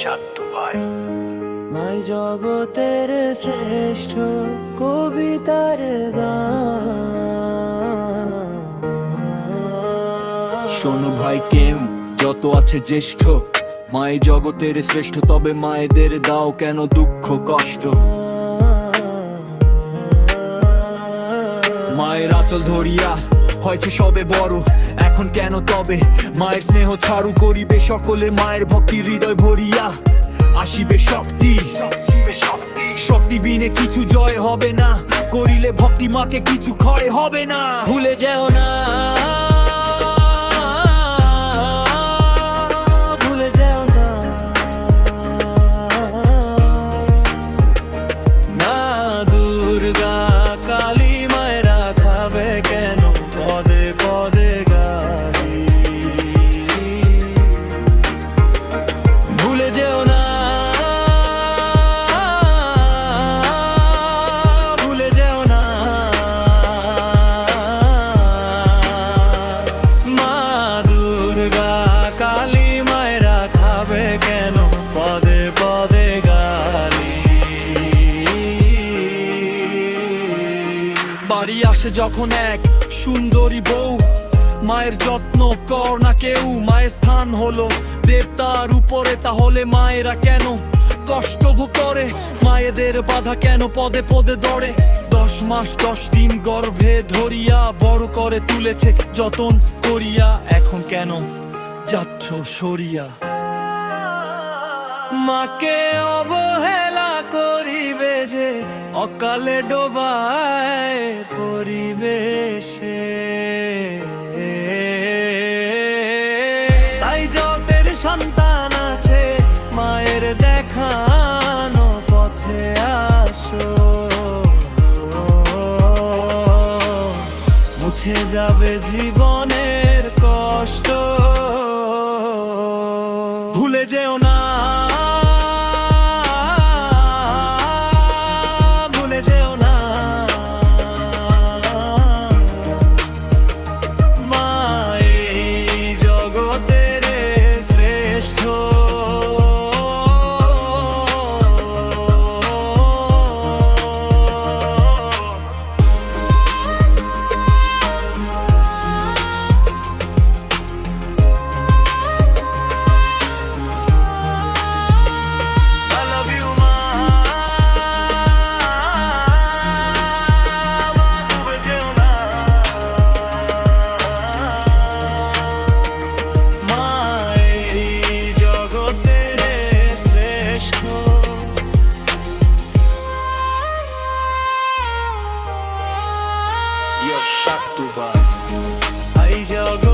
সাত্তু ভাই। মাই জগতের শ্রেষ্ঠ কবিতার গান। শোনো ভাই, কেউ যত আছে জ্যেষ্ঠ, মাই জগতের শ্রেষ্ঠ, তবে মায়েদের দাও কেন দুঃখ কষ্ট। মায়ের আঁচল ধরিয়া হয়েছে সবে বড়, এখন কেন তবে মায়ের স্নেহ ছাড়ু করিবে সকলে, মায়ের ভক্তি হৃদয় ভরিয়া আসিবে শক্তি। শক্তি বিনে কিছু জয় হবে না, করিলে ভক্তি মাকে কিছু ক্ষয় হবে না। ভুলে যেও না, ভুলে যেও না, না দুর্গা কালী মায়েরা খাবে কেন পদে পদে গালি। ভুলে যেও না, ভুলে যেও না, মা দুর্গা কালী মায়েরা খাবে কেন পদে পদে গালি। বাড়ি আসে যখন এক সুন্দরী বউ, মায়ের যত্ন কর না কেউ। মায়ের স্থান হলো দেবতার উপরে, তাহলে মায়েরা কেন কষ্ট ভোগ করে? মায়েদের বাধা কেন পদে পদে দৌড়ে? 10 মাস 10 দিন গর্ভে ধরিয়া বড় করে তুলেছে যতন করিয়া, এখন কেন যাচ্ছ সরিয়া? মাকে অবহেলা করিবে যে অকালে ডোবায় পরিবেশে। তাই যতের সন্তান আছে মায়ের দেখানো পথে আসো, মুছে যাবে জীবনের কষ্ট। ভুলে যেও না, ভুলে যেও না, মা এই জগতের শ্রেষ্ঠ। Yo, সাত্তু ভাই। এই জগৎ